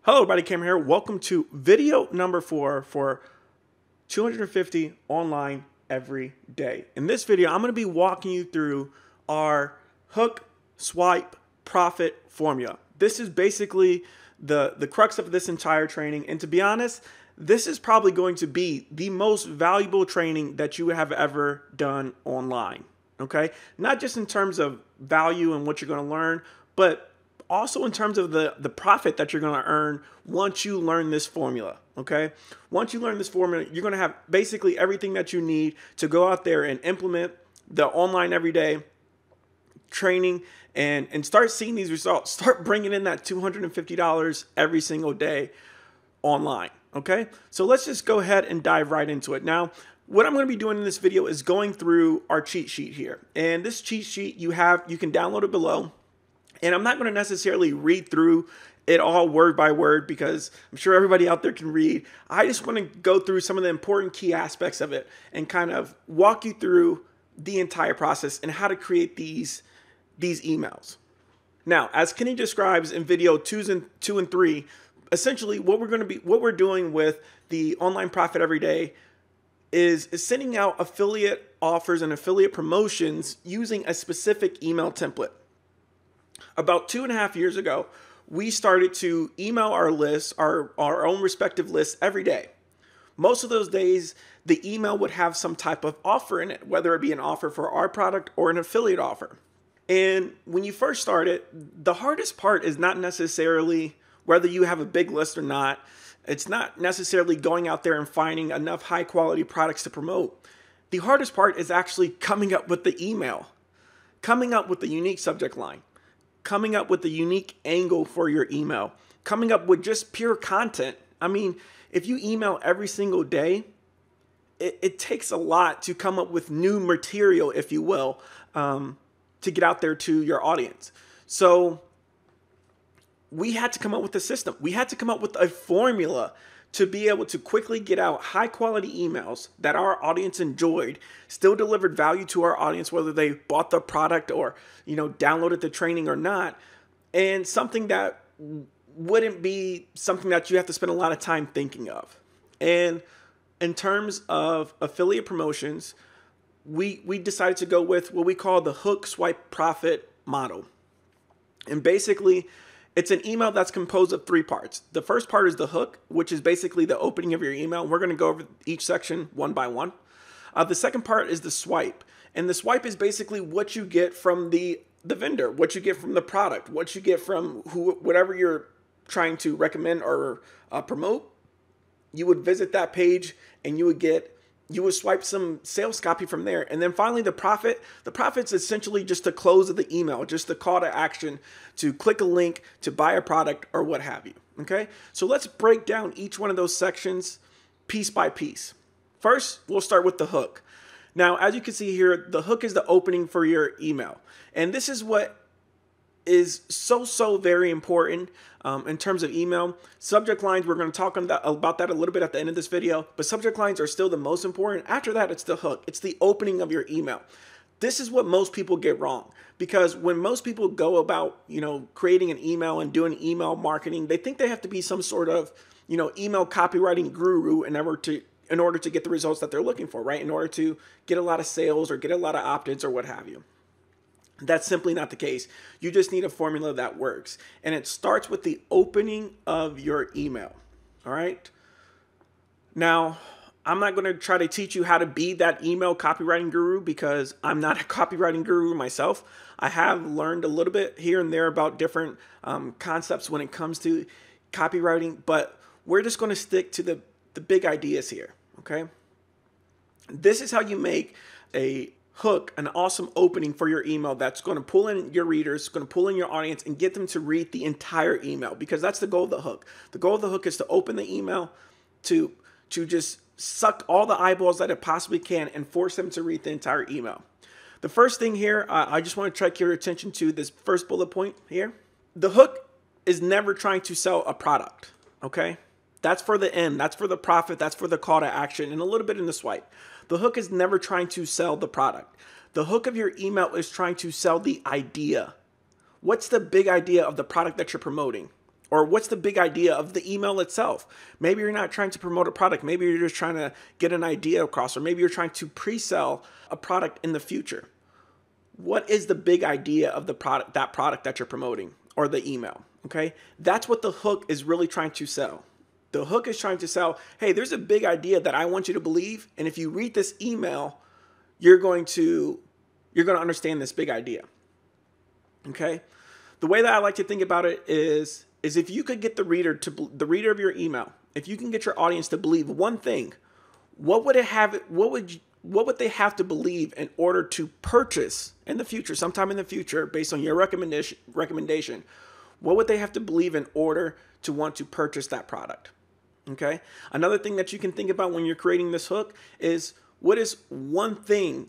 Hello everybody, Cam here. Welcome to video number 4 for 250 online every day. In this video, I'm going to be walking you through our hook, swipe, profit formula. This is basically the crux of this entire training. And to be honest, this is probably going to be the most valuable training that you have ever done online. Okay? Not just in terms of value and what you're going to learn, but also in terms of the profit that you're going to earn once you learn this formula, okay? Once you learn this formula, you're going to have basically everything that you need to go out there and implement the online everyday training and start seeing these results. Start bringing in that $250 every single day online, okay? So let's just go ahead and dive right into it. Now, what I'm going to be doing in this video is going through our cheat sheet here. And this cheat sheet you can download it below. And I'm not going to necessarily read through it all word by word because I'm sure everybody out there can read. I just want to go through some of the important key aspects of it and kind of walk you through the entire process and how to create these emails. Now, as Kenny describes in video 2 and 3, essentially what we're doing with the online profit every day is sending out affiliate offers and affiliate promotions using a specific email template. About 2.5 years ago, we started to email our lists, our own respective lists every day. Most of those days, the email would have some type of offer in it, whether it be an offer for our product or an affiliate offer. And when you first start it, the hardest part is not necessarily whether you have a big list or not. It's not necessarily going out there and finding enough high quality products to promote. The hardest part is actually coming up with the email, coming up with the unique subject line, coming up with the unique angle for your email, coming up with just pure content. I mean, if you email every single day, it takes a lot to come up with new material, if you will, to get out there to your audience. So we had to come up with a system. We had to come up with a formula to be able to quickly get out high quality emails that our audience enjoyed, still delivered value to our audience, whether they bought the product or, downloaded the training or not, and something that wouldn't be something that you have to spend a lot of time thinking of. And in terms of affiliate promotions, we decided to go with what we call the hook, swipe, profit model. And basically, it's an email that's composed of 3 parts. The first part is the hook, which is basically the opening of your email. We're going to go over each section one by one. The second part is the swipe. And the swipe is basically what you get from the vendor, what you get from the product, what you get from whatever you're trying to recommend or promote. You would visit that page and you would swipe some sales copy from there. And then finally the profit's essentially just the close of the email, just the call to action to click a link to buy a product or what have you. Okay. So let's break down each one of those sections piece by piece. First, we'll start with the hook. Now, as you can see here, the hook is the opening for your email. And this is what is so very important in terms of email. Subject lines, we're going to talk about that a little bit at the end of this video, but subject lines are still the most important. After that, it's the hook. It's the opening of your email. This is what most people get wrong, because when most people go about, creating an email and doing email marketing, they think they have to be some sort of, email copywriting guru in order to get the results that they're looking for, right? In order to get a lot of sales or get a lot of opt-ins or what have you. That's simply not the case. You just need a formula that works. And it starts with the opening of your email. All right. Now, I'm not going to try to teach you how to be that email copywriting guru because I'm not a copywriting guru myself. I have learned a little bit here and there about different concepts when it comes to copywriting, but we're just going to stick to the big ideas here. Okay. This is how you make a hook, an awesome opening for your email that's going to pull in your readers, going to pull in your audience and get them to read the entire email, because that's the goal of the hook. The goal of the hook is to open the email to just suck all the eyeballs that it possibly can and force them to read the entire email. The first thing here, I just want to direct your attention to this first bullet point here. The hook is never trying to sell a product, okay? That's for the end. That's for the profit. That's for the call to action and a little bit in the swipe. The hook is never trying to sell the product. The hook of your email is trying to sell the idea. What's the big idea of the product that you're promoting Or what's the big idea of the email itself? Maybe you're not trying to promote a product. Maybe you're just trying to get an idea across, or maybe you're trying to pre-sell a product in the future. What is the big idea of the product that you're promoting, or the email? Okay, that's what the hook is really trying to sell. The hook is trying to sell, hey, there's a big idea that I want you to believe, and if you read this email, you're going to understand this big idea. Okay, the way that I like to think about it is if you could get the reader of your email, if you can get your audience to believe one thing, what would they have to believe in order to purchase in the future, sometime in the future, based on your recommendation? What would they have to believe in order to want to purchase that product? Okay. Another thing that you can think about when you're creating this hook is, what is one thing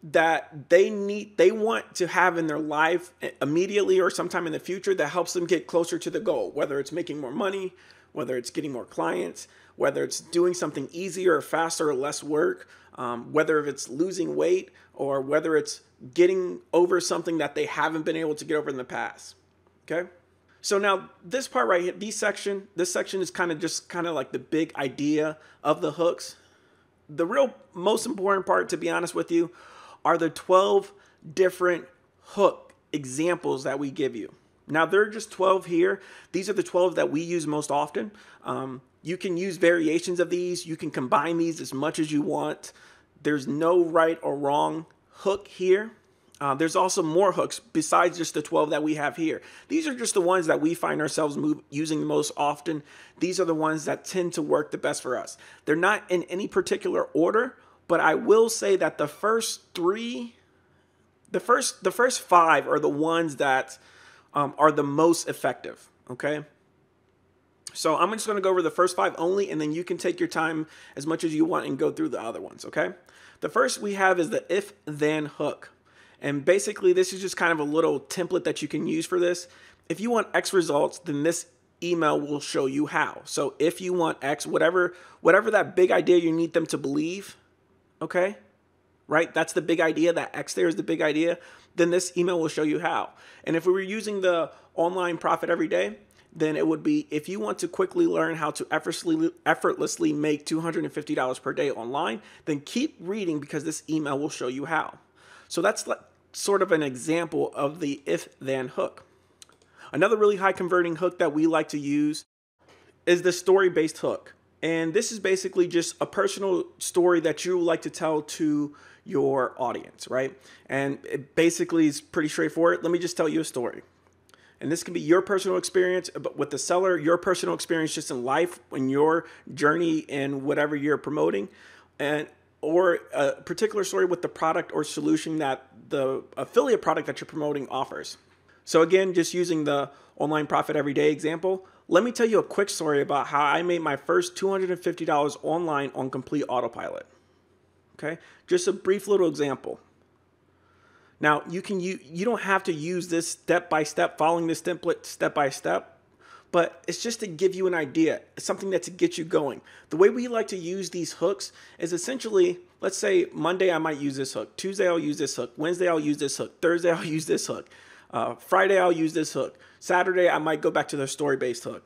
that they want to have in their life immediately or sometime in the future that helps them get closer to the goal, whether it's making more money, whether it's getting more clients, whether it's doing something easier or faster or less work, whether it's losing weight, or whether it's getting over something that they haven't been able to get over in the past. Okay. So now this part right here, this section is kind of like the big idea of the hooks. The real most important part, to be honest with you, are the 12 different hook examples that we give you. Now, there are just 12 here. These are the 12 that we use most often. You can use variations of these. You can combine these as much as you want. There's no right or wrong hook here. There's also more hooks besides just the 12 that we have here. These are just the ones that we find ourselves using the most often. These are the ones that tend to work the best for us. They're not in any particular order, but I will say that the first 5 are the ones that are the most effective. Okay. So I'm just going to go over the first 5 only, and then you can take your time as much as you want and go through the other ones. Okay. The first we have is the if-then hook. And basically, this is just kind of a little template that you can use for this. If you want X results, then this email will show you how. So if you want X, whatever that big idea you need them to believe, okay, right? That's the big idea. That X there is the big idea. Then this email will show you how. And if we were using the online profit every day, then it would be, if you want to quickly learn how to effortlessly make $250 per day online, then keep reading, because this email will show you how. So that's sort of an example of the if-then hook. Another really high converting hook that we like to use is the story-based hook. And this is basically just a personal story that you like to tell to your audience, right? And it basically is pretty straightforward. Let me just tell you a story. And this can be your personal experience with the seller, your personal experience just in life, in your journey in whatever you're promoting, or a particular story with the product or solution that the affiliate product that you're promoting offers. So again, just using the online profit everyday example, let me tell you a quick story about how I made my first $250 online on complete autopilot. Okay, just a brief little example. Now you don't have to use this step by step, following this template step by step. But it's just to give you an idea. It's something that to get you going. The way we like to use these hooks is essentially, let's say Monday I might use this hook. Tuesday I'll use this hook. Wednesday I'll use this hook. Thursday I'll use this hook. Friday I'll use this hook. Saturday I might go back to the story-based hook.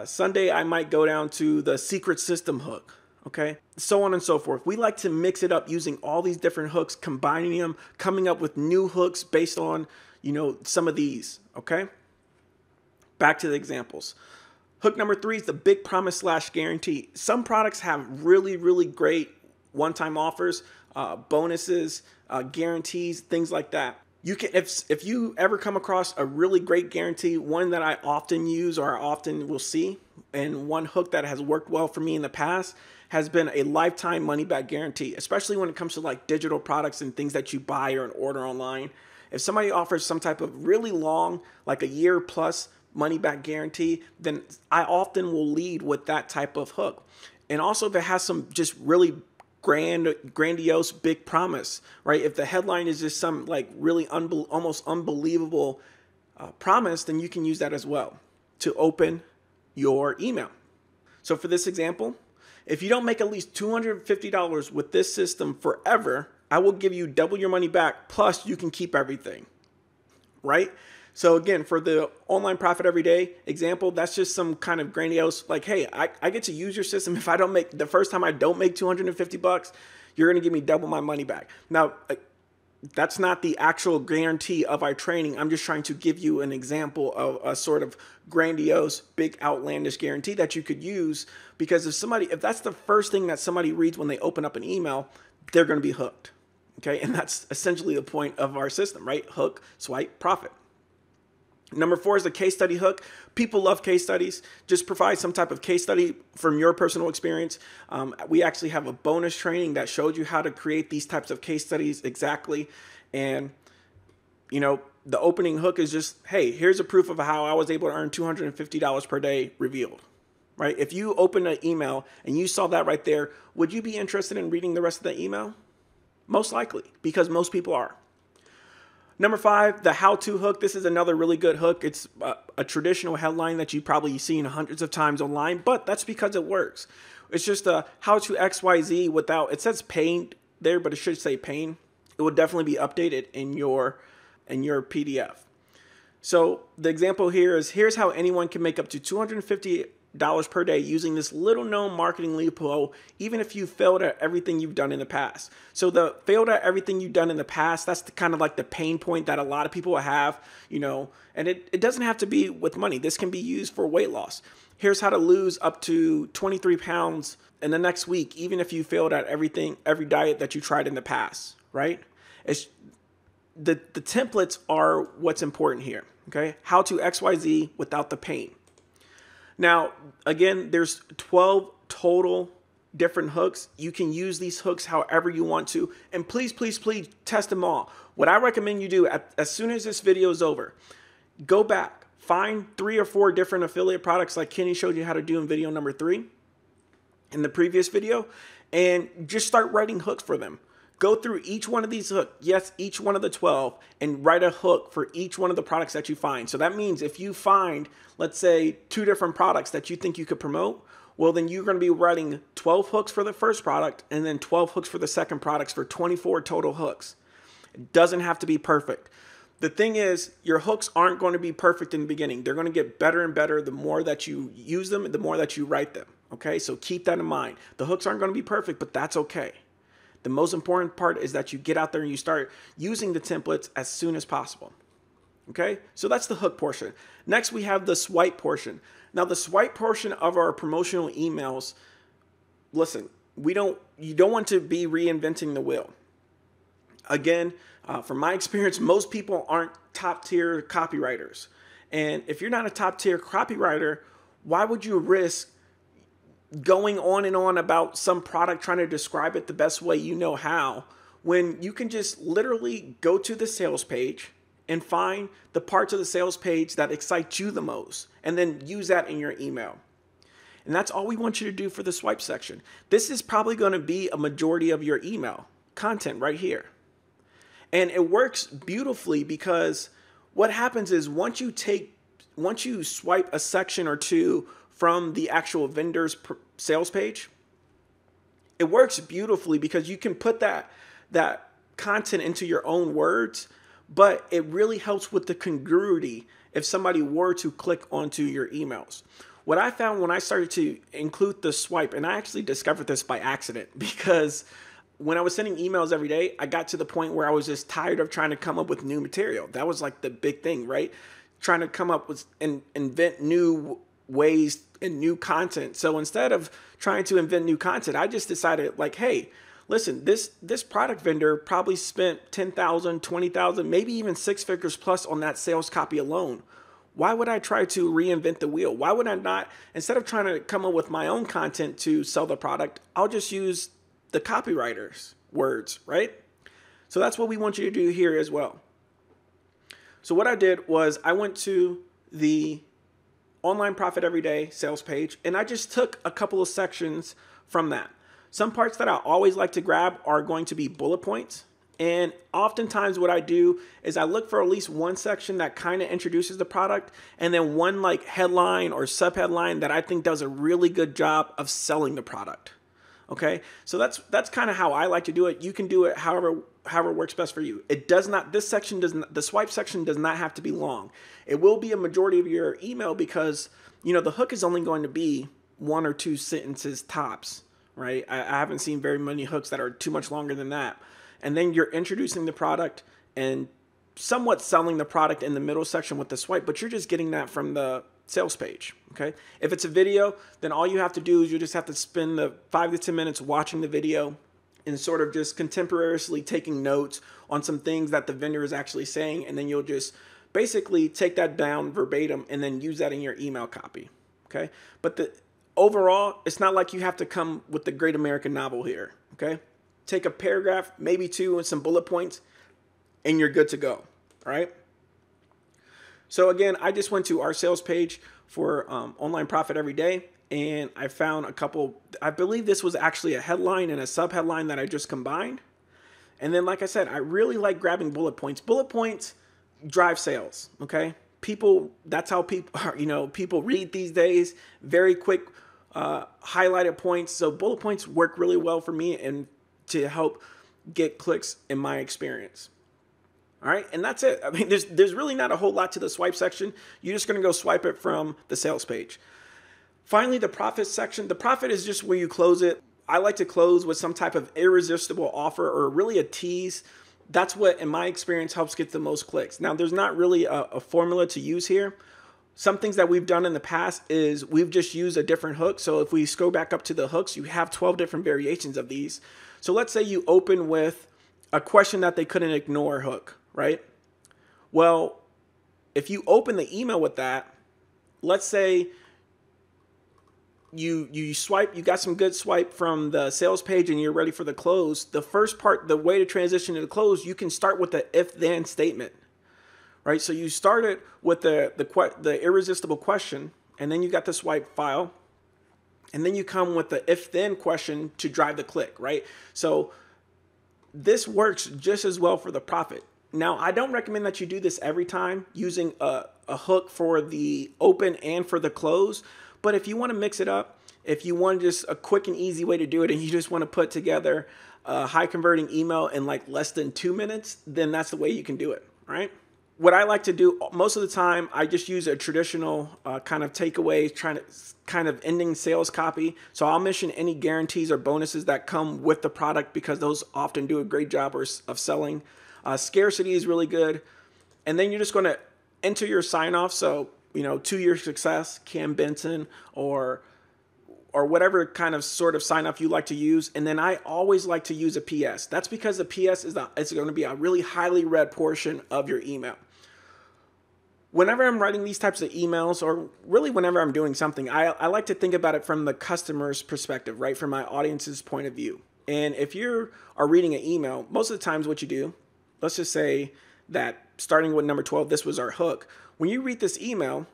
Sunday I might go down to the secret system hook. Okay, so on and so forth. We like to mix it up using all these different hooks, combining them, coming up with new hooks based on, some of these. Okay. Back to the examples. Hook number 3 is the big promise / guarantee. Some products have really, really great one-time offers, bonuses, guarantees, things like that. You can, if you ever come across a really great guarantee, one that I often use or I often will see, and one hook that has worked well for me in the past has been a lifetime money back guarantee, especially when it comes to like digital products and things that you buy or order online. If somebody offers some type of really long, like a year plus money back guarantee, then I often will lead with that type of hook. And also if it has some just really grandiose big promise, right? If the headline is just some like really almost unbelievable promise, then you can use that as well to open your email. So for this example, if you don't make at least $250 with this system forever, I will give you double your money back, plus you can keep everything, right? So again, for the online profit every day example, that's just some kind of grandiose, like, hey, I get to use your system. If I don't make, the first time I don't make 250 bucks, you're going to give me double my money back. Now, that's not the actual guarantee of our training. I'm just trying to give you an example of a sort of grandiose, big, outlandish guarantee that you could use, because if that's the first thing that somebody reads when they open up an email, they're going to be hooked. Okay. And that's essentially the point of our system, right? Hook, swipe, profit. Number 4 is the case study hook. People love case studies. Just provide some type of case study from your personal experience. We actually have a bonus training that showed you how to create these types of case studies exactly. And, you know, the opening hook is just, hey, here's a proof of how I was able to earn $250 per day revealed, right? If you open an email and you saw that right there, would you be interested in reading the rest of the email? Most likely, because most people are. Number 5, the how-to hook. This is another really good hook. It's a traditional headline that you've probably seen hundreds of times online, but that's because it works. It's just a how to XYZ without, it says pain there, but it should say pain. It will definitely be updated in your PDF. So the example here is, here's how anyone can make up to $250 per day using this little known marketing loophole, even if you failed at everything you've done in the past. So the failed at everything you've done in the past, that's kind of like the pain point that a lot of people have, you know, and it doesn't have to be with money. This can be used for weight loss. Here's how to lose up to 23 pounds in the next week, even if you failed at every diet that you tried in the past, right? It's the templates are what's important here. Okay. How to XYZ without the pain. Now, again, there's 12 total different hooks. You can use these hooks however you want to. And please, please, please test them all. What I recommend you do as soon as this video is over, go back, find 3 or 4 different affiliate products like Kenny showed you how to do in video number 3 in the previous video, and just start writing hooks for them. Go through each one of these hooks, yes, each one of the 12, and write a hook for each one of the products that you find. So that means if you find, let's say, 2 different products that you think you could promote, well, then you're going to be writing 12 hooks for the first product and then 12 hooks for the second products for 24 total hooks. It doesn't have to be perfect. The thing is, your hooks aren't going to be perfect in the beginning. They're going to get better and better the more that you use them, the more that you write them. Okay, so keep that in mind. The hooks aren't going to be perfect, but that's okay. The most important part is that you get out there and you start using the templates as soon as possible. Okay, so that's the hook portion. Next, we have the swipe portion. Now, the swipe portion of our promotional emails, listen, you don't want to be reinventing the wheel. Again, from my experience, most people aren't top tier copywriters. And if you're not a top tier copywriter, why would you risk going on and on about some product, trying to describe it the best way you know how, when you can just literally go to the sales page and find the parts of the sales page that excite you the most, and then use that in your email. And that's all we want you to do for the swipe section. This is probably going to be a majority of your email content right here. And it works beautifully because what happens is once you swipe a section or 2 from the actual vendor's sales page, it works beautifully because you can put that content into your own words, but it really helps with the congruity if somebody were to click onto your emails. What I found when I started to include the swipe, and I actually discovered this by accident, because when I was sending emails every day, I got to the point where I was just tired of trying to come up with new material. That was like the big thing, right? Trying to come up with and invent new ways and new content. So instead of trying to invent new content, I just decided, like, hey, listen, this product vendor probably spent $10,000, $20,000, maybe even 6 figures plus on that sales copy alone. Why would I try to reinvent the wheel? Why would I not, instead of trying to come up with my own content to sell the product, I'll just use the copywriter's words, right? So that's what we want you to do here as well. So what I did was I went to the Online Profit Everyday sales page, and I just took a couple of sections from that. Some parts that I always like to grab are going to be bullet points. And oftentimes what I do is I look for at least one section that kind of introduces the product, and then one like headline or subheadline that I think does a really good job of selling the product. Okay, so that's kind of how I like to do it. You can do it however works best for you. It does not. This section does not. The swipe section does not have to be long. It will be a majority of your email because the hook is only going to be 1 or 2 sentences tops. Right? I haven't seen very many hooks that are too much longer than that. And then you're introducing the product and somewhat selling the product in the middle section with the swipe, but you're just getting that from the sales page. Okay. If it's a video, then all you have to do is you just have to spend the 5 to 10 minutes watching the video and sort of just contemporaneously taking notes on some things that the vendor is actually saying. And then you'll just basically take that down verbatim and then use that in your email copy. Okay. But overall, it's not like you have to come with the great American novel here. Okay. Take a paragraph, maybe 2 and some bullet points, and you're good to go. All right. So again, I just went to our sales page for Online Profit Every Day, and I found a couple. I believe this was actually a headline and a sub-headline that I just combined. And then, like I said, I really like grabbing bullet points. Bullet points drive sales. Okay, people. That's how people are. People read these days. Very quick, highlighted points. So bullet points work really well for me and to help get clicks in my experience. All right, and that's it. I mean, there's really not a whole lot to the swipe section. You're just going to go swipe it from the sales page. Finally, the profit section. The profit is just where you close it. I like to close with some type of irresistible offer or really a tease. That's what, in my experience, helps get the most clicks. Now, there's not really a formula to use here. Some things that we've done in the past is we've just used a different hook. So if we scroll back up to the hooks, you have 12 different variations of these. So let's say you open with a question that they couldn't ignore hook. Right? Well, if you open the email with that, let's say you swipe, you got some good swipe from the sales page and you're ready for the close. The first part, the way to transition to the close, you can start with the if-then statement. Right? So you started with the irresistible question, and then you got the swipe file, and then you come with the if-then question to drive the click, right? So this works just as well for the profit. Now, I don't recommend that you do this every time using a hook for the open and for the close. But if you want to mix it up, if you want just a quick and easy way to do it and you just want to put together a high converting email in like less than 2 minutes, then that's the way you can do it, right? What I like to do most of the time, I just use a traditional kind of takeaway, kind of ending sales copy. So I'll mention any guarantees or bonuses that come with the product because those often do a great job of selling. Scarcity is really good. And then you're just going to enter your sign off. So, to your success, Cam Benson, or whatever kind of sort of sign off you like to use. And then I always like to use a PS. That's because the PS it's going to be a really highly read portion of your email. Whenever I'm writing these types of emails, or really whenever I'm doing something, I like to think about it from the customer's perspective, right? From my audience's point of view. And if you are reading an email, most of the times what you do, let's just say that starting with number 12, this was our hook. When you read this email,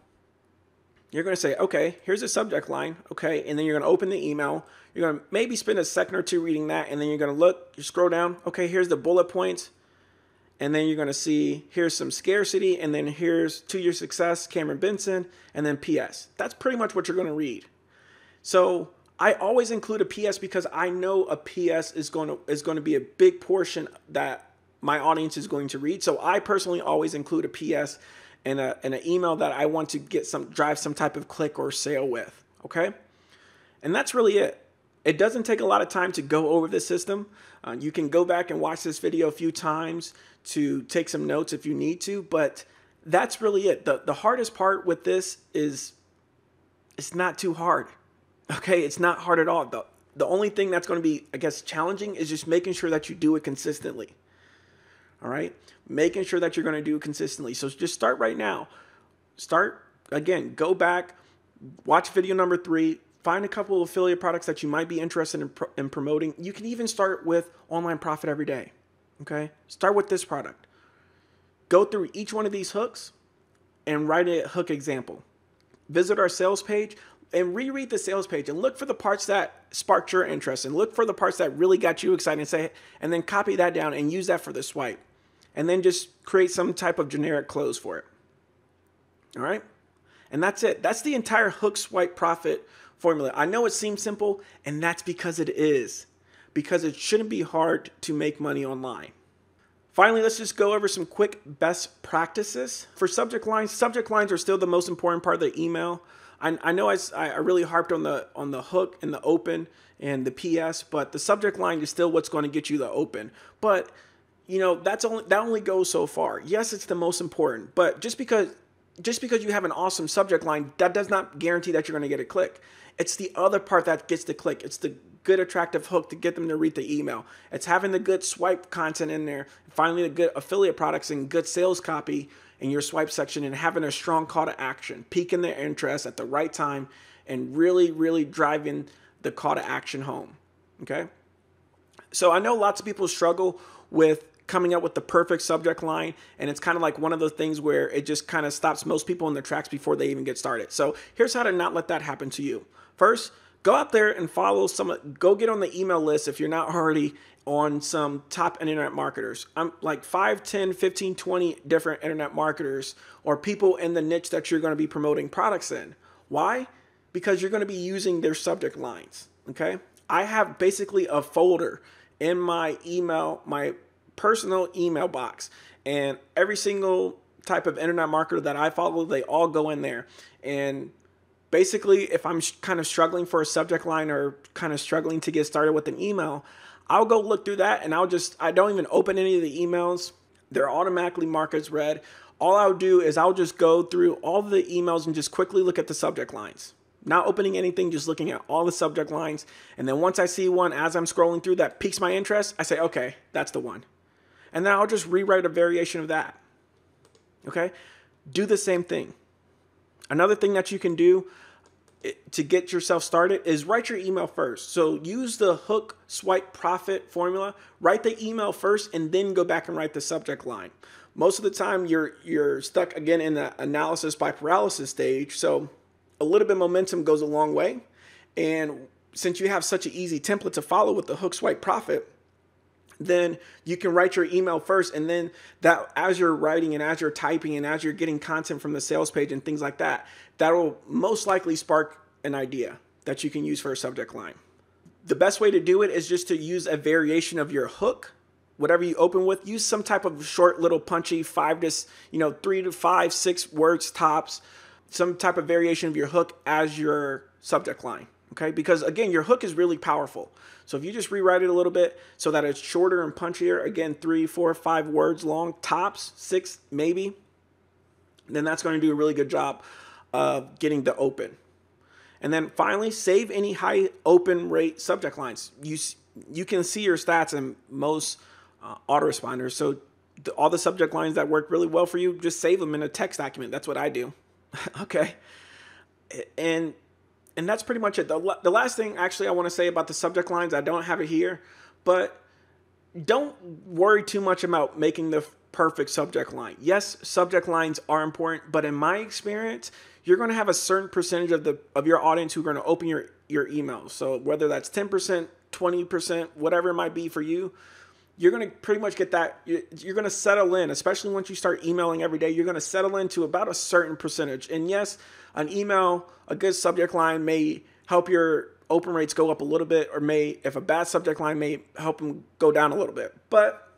you're going to say, okay, here's the subject line. Okay. And then you're going to open the email. You're going to maybe spend a second or two reading that. And then you're going to look, you scroll down. Okay. Here's the bullet points. And then you're going to see, here's some scarcity. And then here's to your success, Cameron Benson. And then PS. That's pretty much what you're going to read. So I always include a PS because I know a PS is going to be a big portion that my audience is going to read. So I personally always include a PS and an email that I want to drive some type of click or sale with. Okay. And that's really it. It doesn't take a lot of time to go over the system. You can go back and watch this video a few times to take some notes if you need to, but that's really it. The hardest part with this is it's not too hard. Okay. It's not hard at all. The only thing that's going to be, I guess, challenging is just making sure that you do it consistently. All right. Making sure that you're going to do it consistently. So just start right now. Start again, go back, watch video number 3, find a couple of affiliate products that you might be interested in promoting. You can even start with Online Profit Every Day. Okay. Start with this product. Go through each one of these hooks and write a hook example. Visit our sales page and reread the sales page and look for the parts that sparked your interest and look for the parts that really got you excited and then copy that down and use that for the swipe. And then just create some type of generic close for it. All right. And that's it. That's the entire hook swipe profit formula. I know it seems simple, and that's because it is. Because it shouldn't be hard to make money online. Finally, let's just go over some quick best practices. For subject lines are still the most important part of the email. I know I really harped on the hook and the open and the PS, but the subject line is still what's going to get you the open. But you know, that only goes so far. Yes, it's the most important, but just because you have an awesome subject line, that does not guarantee that you're going to get a click. It's the other part that gets the click. It's the good attractive hook to get them to read the email. It's having the good swipe content in there, finally the good affiliate products and good sales copy in your swipe section, and having a strong call to action, piquing their interest at the right time, and really, really driving the call to action home. Okay? So I know lots of people struggle with coming up with the perfect subject line, and it's kind of like one of those things where it just kind of stops most people in their tracks before they even get started. So here's how to not let that happen to you. First, go out there and go get on the email list if you're not already on some top internet marketers. I'm like 5, 10, 15, 20 different internet marketers or people in the niche that you're going to be promoting products in. Why? Because you're going to be using their subject lines. Okay? I have basically a folder in my email, my personal email box, and every single type of internet marketer that I follow, they all go in there. And basically, if I'm kind of struggling for a subject line or kind of struggling to get started with an email, I'll go look through that, and I don't even open any of the emails. They're automatically marked as read. All I'll do is I'll just go through all the emails and just quickly look at the subject lines. Not opening anything, just looking at all the subject lines. And then once I see one as I'm scrolling through that piques my interest, I say, okay, that's the one. And then I'll just rewrite a variation of that. Okay? Do the same thing. Another thing that you can do to get yourself started is write your email first. So use the hook swipe profit formula. Write the email first and then go back and write the subject line. Most of the time you're stuck again in the analysis by paralysis stage. So a little bit of momentum goes a long way. And since you have such an easy template to follow with the hook swipe profit, then you can write your email first, and then that as you're writing and as you're typing and as you're getting content from the sales page and things like that, that will most likely spark an idea that you can use for a subject line. The best way to do it is just to use a variation of your hook. Whatever you open with, use some type of short little punchy 3 to 5, 6 words tops, some type of variation of your hook as your subject line. Okay, because again, your hook is really powerful. So if you just rewrite it a little bit so that it's shorter and punchier, again, 3, 4, 5 words long, tops 6 maybe, then that's going to do a really good job of getting the open. And then finally, save any high open rate subject lines. You can see your stats in most autoresponders. So all the subject lines that work really well for you, just save them in a text document. That's what I do. Okay, and that's pretty much it. The last thing actually I want to say about the subject lines, I don't have it here, but don't worry too much about making the perfect subject line. Yes, subject lines are important, but in my experience, you're going to have a certain percentage of your audience who are going to open your emails. So whether that's 10%, 20%, whatever it might be for you, you're going to pretty much get that. You're going to settle in, especially once you start emailing every day, you're going to settle into about a certain percentage. And yes, an email, a good subject line may help your open rates go up a little bit, or if a bad subject line may help them go down a little bit. But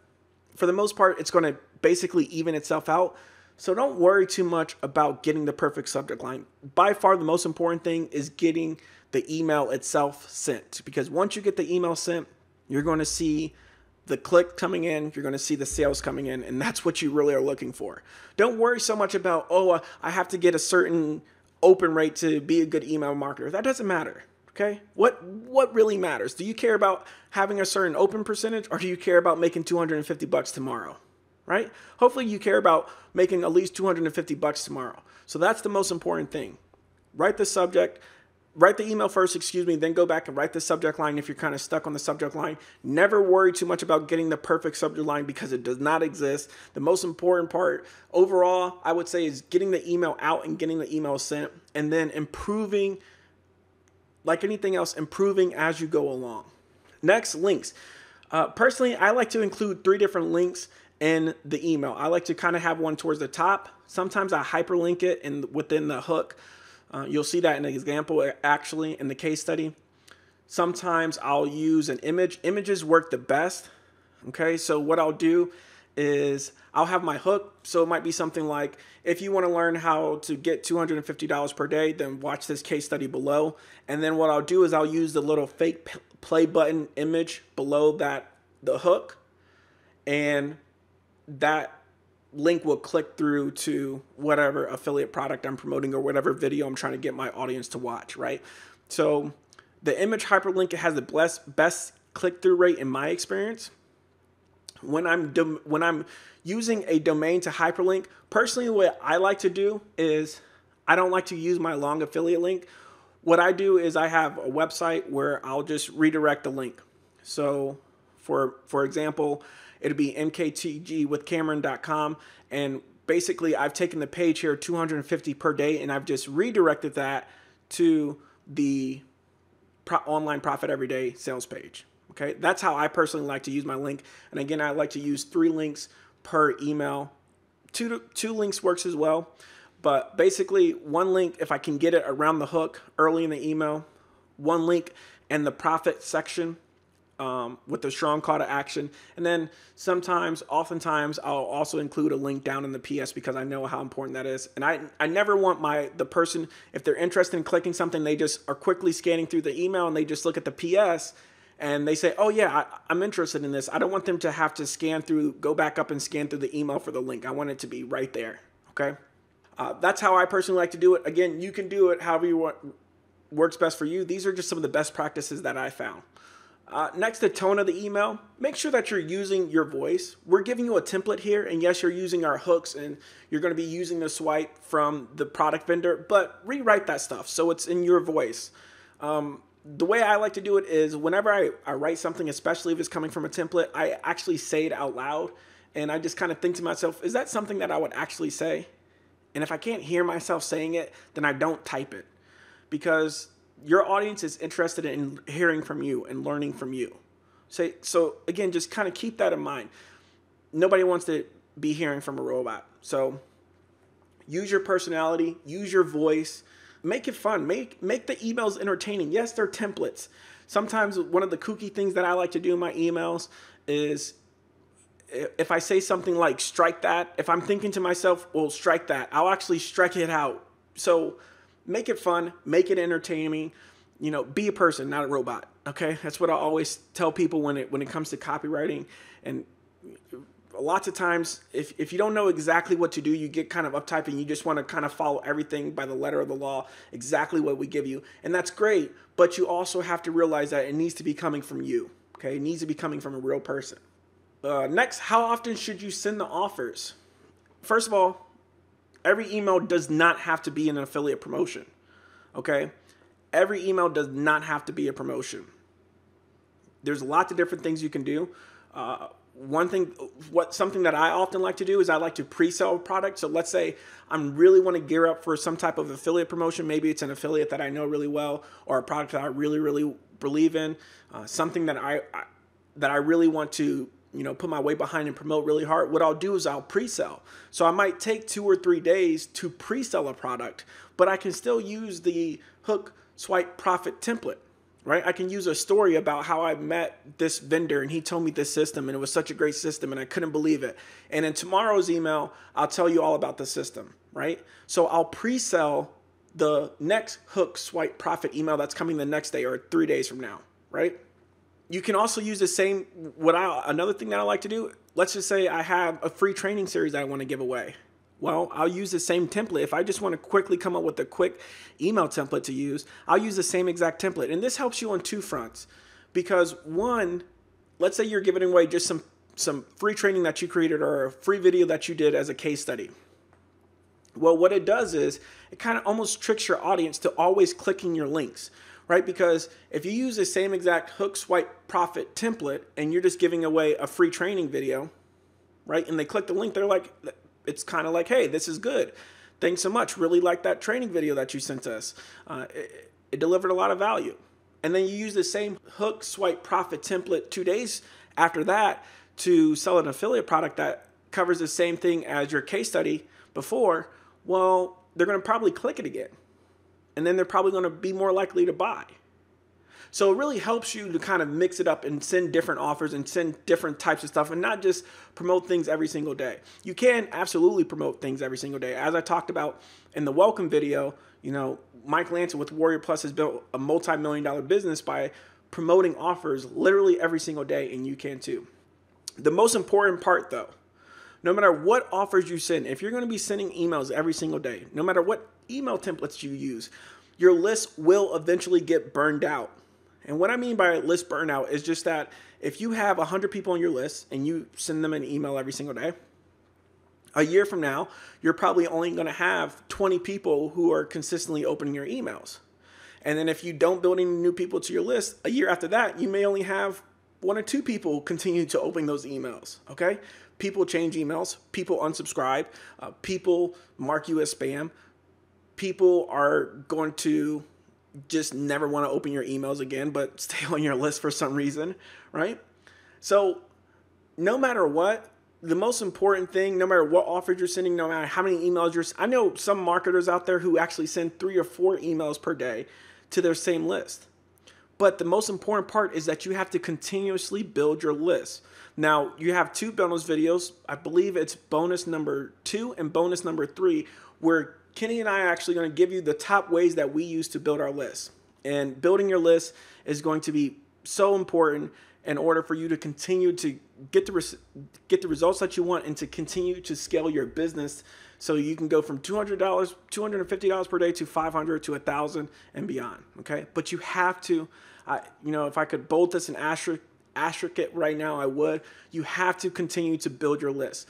for the most part, it's going to basically even itself out. So don't worry too much about getting the perfect subject line. By far, the most important thing is getting the email itself sent. Because once you get the email sent, you're going to see the click coming in, you're going to see the sales coming in, and that's what you really are looking for. Don't worry so much about, I have to get a certain open rate to be a good email marketer. That doesn't matter, okay? What really matters? Do you care about having a certain open percentage, or do you care about making $250 tomorrow, right? Hopefully you care about making at least $250 tomorrow. So that's the most important thing. Write the email first, then go back and write the subject line if you're kind of stuck on the subject line. Never worry too much about getting the perfect subject line because it does not exist. The most important part overall, I would say, is getting the email out and getting the email sent, and then improving, like anything else, improving as you go along. Next, links. Personally, I like to include 3 different links in the email. I like to kind of have one towards the top. Sometimes I hyperlink it within the hook. You'll see that in an example, actually, in the case study. Sometimes I'll use an image. Images work the best. Okay, so what I'll do is I'll have my hook. So it might be something like, if you want to learn how to get $250 per day, then watch this case study below. And then what I'll do is I'll use the little fake play button image below the hook, and that link will click through to whatever affiliate product I'm promoting or whatever video I'm trying to get my audience to watch, right? So the image hyperlink has the best click-through rate in my experience. When I'm using a domain to hyperlink, personally, what I like to do is I don't like to use my long affiliate link. What I do is I have a website where I'll just redirect the link. So for example, it'll be mktgwithcameron.com, and basically I've taken the page here 250 per day, and I've just redirected that to the online profit everyday sales page. Okay, that's how I personally like to use my link. And again, I like to use 3 links per email. Two links works as well, but basically 1 link if I can get it around the hook early in the email, 1 link in the profit section with a strong call to action. And then oftentimes I'll also include a link down in the PS because I know how important that is. And I never want the person, if they're interested in clicking something, they just are quickly scanning through the email and they just look at the PS and they say, oh yeah, I'm interested in this. I don't want them to have to go back up and scan through the email for the link. I want it to be right there, okay? That's how I personally like to do it. Again, you can do it however you want, works best for you. These are just some of the best practices that I found. Next, the tone of the email. Make sure that you're using your voice. We're giving you a template here, and yes, you're using our hooks, and you're going to be using the swipe from the product vendor, but rewrite that stuff so it's in your voice. The way I like to do it is whenever I write something, especially if it's coming from a template, I actually say it out loud, and I just kind of think to myself, is that something that I would actually say? And if I can't hear myself saying it, then I don't type it, because your audience is interested in hearing from you and learning from you. So again, just kind of keep that in mind. Nobody wants to be hearing from a robot. So use your personality, use your voice, make it fun, make the emails entertaining. Yes, they're templates. Sometimes one of the kooky things that I like to do in my emails is if I say something like strike that, if I'm thinking to myself, well, strike that, I'll actually strike it out. So make it fun, make it entertaining, be a person, not a robot, okay? That's what I always tell people when it comes to copywriting. And lots of times, if you don't know exactly what to do, you get kind of uptight and you just want to kind of follow everything by the letter of the law, exactly what we give you. And that's great, but you also have to realize that it needs to be coming from you, okay? It needs to be coming from a real person. Next, how often should you send the offers? First of all, every email does not have to be an affiliate promotion, okay? Every email does not have to be a promotion. There's lots of different things you can do. Something that I often like to do is I like to pre-sell a product. So let's say I really want to gear up for some type of affiliate promotion. Maybe it's an affiliate that I know really well, or a product that I really, really believe in, something that I really want to put my weight behind and promote really hard. What I'll do is I'll pre-sell. So I might take 2 or 3 days to pre-sell a product, but I can still use the hook swipe profit template, right? I can use a story about how I met this vendor and he told me this system and it was such a great system and I couldn't believe it. And in tomorrow's email, I'll tell you all about the system, right? So I'll pre-sell the next hook swipe profit email that's coming the next day or 3 days from now, right? You can also use the same, another thing that I like to do, let's just say I have a free training series that I want to give away. Well, I'll use the same template. If I just want to quickly come up with a quick email template to use, I'll use the same exact template. And this helps you on 2 fronts. Because one, let's say you're giving away just some free training that you created or a free video that you did as a case study. Well, what it does is it kind of almost tricks your audience to always clicking your links, right? Because if you use the same exact hook swipe profit template and you're just giving away a free training video, right? And they click the link, they're like, it's kind of like, hey, this is good. Thanks so much. Really like that training video that you sent us. It delivered a lot of value. And then you use the same hook swipe profit template 2 days after that to sell an affiliate product that covers the same thing as your case study before, well, they're going to probably click it again. And then they're probably going to be more likely to buy. So it really helps you to kind of mix it up and send different offers and send different types of stuff and not just promote things every single day. You can absolutely promote things every single day. As I talked about in the welcome video, you know, Mike Lanson with Warrior Plus has built a multi-million-dollar business by promoting offers literally every single day, and you can too. The most important part though, no matter what offers you send, if you're going to be sending emails every single day, no matter what email templates you use, your list will eventually get burned out. And what I mean by list burnout is just that if you have 100 people on your list and you send them an email every single day, a year from now, you're probably only going to have 20 people who are consistently opening your emails. And then if you don't build any new people to your list, a year after that, you may only have 1 or 2 people continue to open those emails, okay? People change emails, people unsubscribe, people mark you as spam, people are going to just never want to open your emails again, but stay on your list for some reason, right? So no matter what, the most important thing, no matter what offers you're sending, no matter how many emails I know some marketers out there who actually send 3 or 4 emails per day to their same list. But the most important part is that you have to continuously build your list. Now, you have 2 bonus videos. I believe it's bonus number 2 and bonus number 3, where Kenny and I are actually going to give you the top ways that we use to build our list. And building your list is going to be so important in order for you to continue to get the results that you want and to continue to scale your business so you can go from $200, $250 per day to $500 to $1,000 and beyond, okay? But you have to, you know, if I could bold this and asterisk it right now, I would. You have to continue to build your list.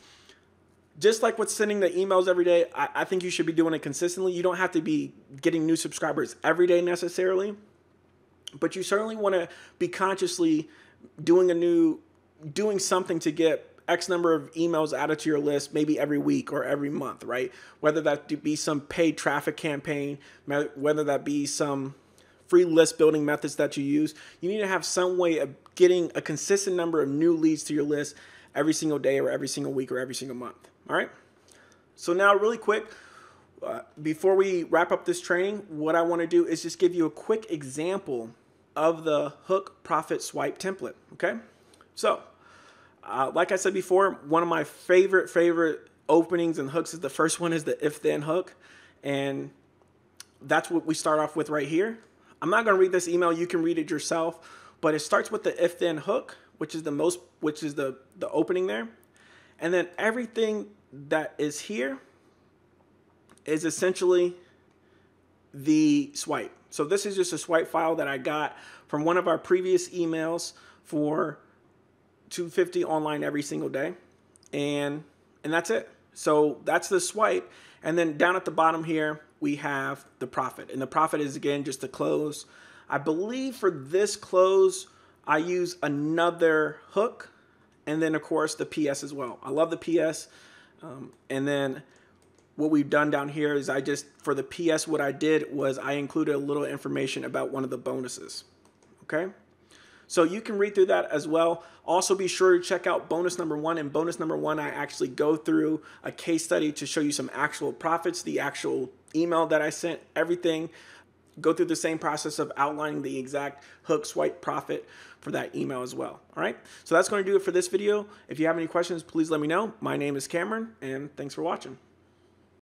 Just like with sending the emails every day, I think you should be doing it consistently. You don't have to be getting new subscribers every day necessarily, but you certainly want to be consciously doing something to get X number of emails added to your list, maybe every week or every month, right? Whether that be some paid traffic campaign, whether that be some free list building methods that you use, you need to have some way of getting a consistent number of new leads to your list every single day or every single week or every single month. All right. So now really quick, before we wrap up this training, what I want to do is just give you a quick example of the hook, profit, swipe template. Okay. So like I said before, one of my favorite openings and hooks is the first one is the if then hook. And that's what we start off with right here. I'm not going to read this email. You can read it yourself, but it starts with the if then hook, which is the opening there. And then everything that is here is essentially the swipe. So this is just a swipe file that I got from one of our previous emails for 250 online every single day. And that's it. So that's the swipe. And then down at the bottom here, we have the profit. And the profit is, again, just the close. I believe for this close, I use another hook. And then, of course, the PS as well. I love the PS. And then what we've done down here is for the PS, what I did was I included a little information about one of the bonuses. Okay? So you can read through that as well. Also be sure to check out bonus number 1. In bonus number 1, I actually go through a case study to show you some actual profits, the actual email that I sent, everything. Go through the same process of outlining the exact hook, swipe, profit for that email as well. All right. So that's going to do it for this video. If you have any questions, please let me know. My name is Cameron, and thanks for watching.